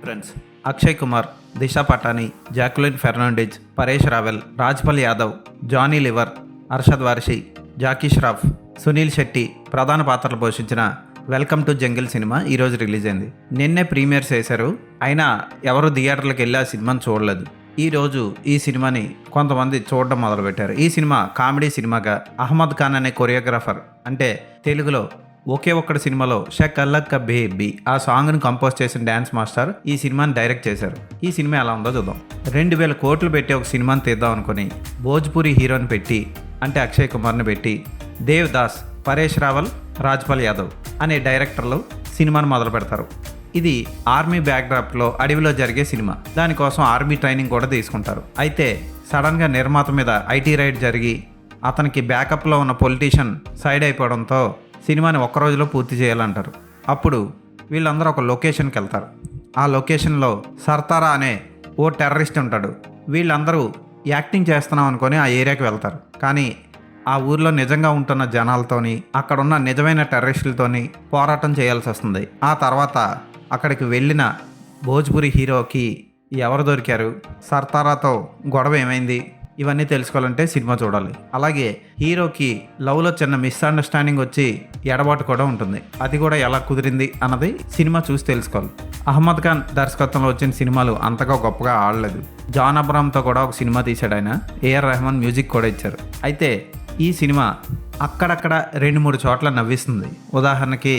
Friends, Akshay Kumar, Disha Patani, Jacqueline Fernandez, Paresh Rawal, Rajpal Yadav, Johnny Lever, Arshad Warsi, Jackie Shroff, Suniel Shetty ప్రధాన పాత్రలు పోషించిన వెల్కమ్ టు జంగిల్ సినిమా ఈరోజు రిలీజ్ అయింది. నిన్నే ప్రీమియర్స్ చేశారు. అయినా ఎవరు థియేటర్లకు వెళ్ళి ఆ సినిమాని చూడలేదు. ఈరోజు ఈ సినిమాని కొంతమంది చూడడం మొదలుపెట్టారు. ఈ సినిమా కామెడీ సినిమాగా అహ్మద్ ఖాన్ అనే కొరియోగ్రాఫర్, అంటే తెలుగులో ఒకే ఒక్కడి సినిమాలో షక్ అల్లక్క బేబీ ఆ సాంగ్ని కంపోజ్ చేసిన డ్యాన్స్ మాస్టర్ ఈ సినిమాని డైరెక్ట్ చేశారు. ఈ సినిమా ఎలా ఉందో చూద్దాం. 2000 కోట్లు పెట్టి ఒక సినిమాని తీద్దాం అనుకుని భోజ్పురి హీరోని పెట్టి, అంటే అక్షయ్ కుమార్ని పెట్టి, దేవ్ దాస్, పరేష్ రావల్, రాజ్పల్ యాదవ్ అనే డైరెక్టర్లు సినిమాని మొదలు పెడతారు. ఇది ఆర్మీ బ్యాక్డ్రాప్లో అడవిలో జరిగే సినిమా. దానికోసం ఆర్మీ ట్రైనింగ్ కూడా తీసుకుంటారు. అయితే సడన్గా నిర్మాత మీద ఐటీ రైడ్ జరిగి అతనికి బ్యాకప్లో ఉన్న పొలిటీషియన్ సైడ్ అయిపోవడంతో సినిమాని ఒక్క రోజులో పూర్తి చేయాలంటారు. అప్పుడు వీళ్ళందరూ ఒక లొకేషన్కి వెళ్తారు. ఆ లొకేషన్లో సర్తారా అనే ఓ టెర్రరిస్ట్ ఉంటాడు. వీళ్ళందరూ యాక్టింగ్ చేస్తున్నాం అనుకొని ఆ ఏరియాకి వెళ్తారు. కానీ ఆ ఊర్లో నిజంగా ఉంటున్న జనాలతోని, అక్కడున్న నిజమైన టెర్రరిస్టులతోని పోరాటం చేయాల్సి వస్తుంది. ఆ తర్వాత అక్కడికి వెళ్ళిన భోజ్పురి హీరోకి ఎవరు దొరికారు, సర్తారాతో గొడవ ఏమైంది, ఇవన్నీ తెలుసుకోవాలంటే సినిమా చూడాలి. అలాగే హీరోకి లవ్లో చిన్న మిస్అండర్స్టాండింగ్ వచ్చి ఎడబాటు కూడా ఉంటుంది. అది కూడా ఎలా కుదిరింది అన్నది సినిమా చూసి తెలుసుకోవాలి. అహ్మద్ ఖాన్ దర్శకత్వంలో వచ్చిన సినిమాలు అంతగా గొప్పగా ఆడలేదు. జాన్ అబ్రామ్తో కూడా ఒక సినిమా తీశాడు ఆయన. ఏఆర్ రెహమాన్ మ్యూజిక్ కూడా ఇచ్చారు. అయితే ఈ సినిమా అక్కడక్కడ 2-3 చోట్ల నవ్విస్తుంది. ఉదాహరణకి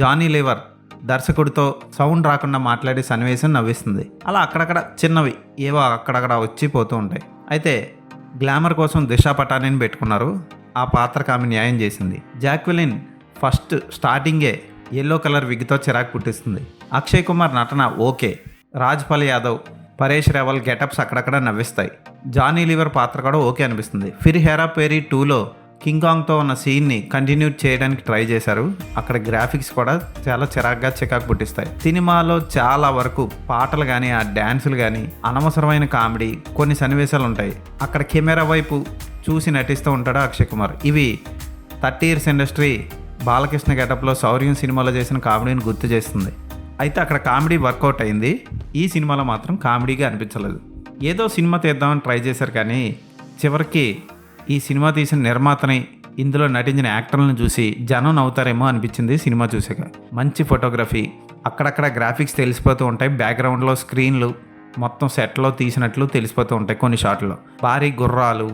జానీ లివర్ దర్శకుడితో సౌండ్ రాకుండా మాట్లాడే సన్నివేశం నవ్విస్తుంది. అలా అక్కడక్కడ చిన్నవి ఏవో అక్కడక్కడ వచ్చి పోతూ ఉంటాయి. అయితే గ్లామర్ కోసం దిశా పటానీని పెట్టుకున్నారు. ఆ పాత్రకు ఆమె న్యాయం చేసింది. జాక్విలిన్ ఫస్ట్ స్టార్టింగే ఎల్లో కలర్ విగ్తో చిరాకు పుట్టిస్తుంది. అక్షయ్ కుమార్ నటన ఓకే. రాజ్పల్ యాదవ్, పరేష్ రావల్ గెటప్స్ అక్కడక్కడ నవ్విస్తాయి. జానీ లివర్ పాత్ర కూడా ఓకే అనిపిస్తుంది. ఫిర్ హేరా పేరీ 2లో కింగ్ కాంగ్తో ఉన్న సీన్ని కంటిన్యూ చేయడానికి ట్రై చేశారు. అక్కడ గ్రాఫిక్స్ కూడా చాలా చికాకు పుట్టిస్తాయి. సినిమాలో చాలా వరకు పాటలు కానీ ఆ డ్యాన్సులు కానీ అనవసరమైన కామెడీ కొన్ని సన్నివేశాలు ఉంటాయి. అక్కడ కెమెరా వైపు చూసి నటిస్తూ ఉంటాడు అక్షయ్ కుమార్. ఇవి 30 ఇయర్స్ ఇండస్ట్రీ బాలకృష్ణ గెటప్లో శౌర్యం సినిమాలో చేసిన కామెడీని గుర్తు చేస్తుంది. అయితే అక్కడ కామెడీ వర్కౌట్ అయింది. ఈ సినిమాలో మాత్రం కామెడీగా అనిపించలేదు. ఏదో సినిమా తీద్దామని ట్రై చేశారు కానీ చివరికి ఈ సినిమా తీసిన నిర్మాతని, ఇందులో నటించిన యాక్టర్లను చూసి జనం నవ్వుతారేమో అనిపించింది సినిమా చూసాక. మంచి ఫోటోగ్రఫీ, అక్కడక్కడ గ్రాఫిక్స్ తెలిసిపోతూ ఉంటాయి. బ్యాక్గ్రౌండ్లో స్క్రీన్లు మొత్తం సెట్లో తీసినట్లు తెలిసిపోతూ ఉంటాయి. కొన్ని షాట్లు భారీ గుర్రాలు,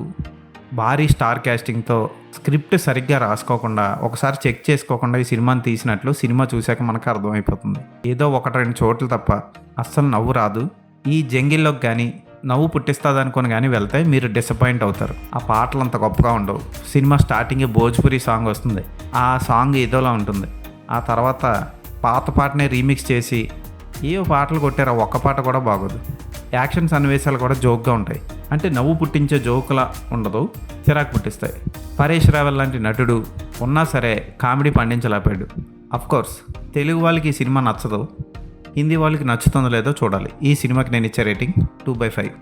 భారీ స్టార్ క్యాస్టింగ్తో స్క్రిప్ట్ సరిగ్గా రాసుకోకుండా, ఒకసారి చెక్ చేసుకోకుండా ఈ సినిమాని తీసినట్లు సినిమా చూశాక మనకు అర్థమైపోతుంది. ఏదో 1-2 చోట్ల తప్ప అస్సలు నవ్వు రాదు. ఈ జంగిల్లోకి కానీ నవ్వు పుట్టిస్తుంది అనుకుని కానీ వెళ్తే మీరు డిసప్పాయింట్ అవుతారు. ఆ పాటలు అంత గొప్పగా ఉండవు. సినిమా స్టార్టింగే భోజ్పురి సాంగ్ వస్తుంది. ఆ సాంగ్ ఏదోలా ఉంటుంది. ఆ తర్వాత పాత పాటనే రీమిక్స్ చేసి ఏవో పాటలు కొట్టారు. ఆ ఒక్క పాట కూడా బాగోదు. యాక్షన్ సన్నివేశాలు కూడా జోక్గా ఉంటాయి. అంటే నవ్వు పుట్టించే జోకులా ఉండదు, చిరాకు పుట్టిస్తాయి. పరేష్ రావల్ లాంటి నటుడు ఉన్నా సరే కామెడీ పండించలేపాడు. అఫ్కోర్స్ తెలుగు వాళ్ళకి ఈ సినిమా నచ్చదు, హిందీ వాళ్ళకి నచ్చుతుందో లేదో చూడాలి. ఈ సినిమాకి నేను ఇచ్చే రేటింగ్ 2/5.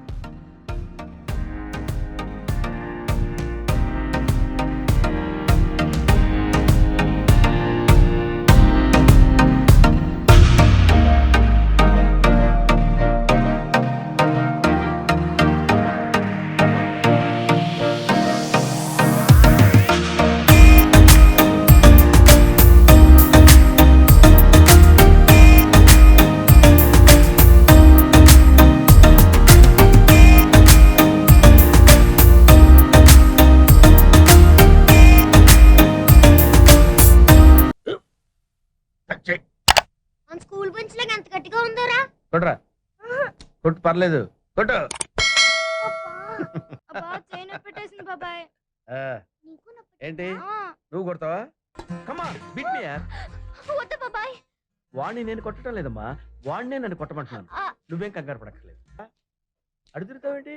స్కూల్ బెంచ్ లాగా ఎంత గట్టిగా ఉందోరా. కొట్రా, కొట్టు, పర్లేదు, కొట్టు. పెట్టేసింది బాబాయ్. ఏంటి నువ్వు కొడతావా? కమా బిట్ మీ యార్. వద్దు బాబాయ్. వాణ్ణి నేను కొట్టడం లేదమ్మా, వాణ్ణే నన్ను కొట్టమంటున్నాను. నువ్వేం కంగారు పడక్కర్లేదు. అడుగుతావేంటి?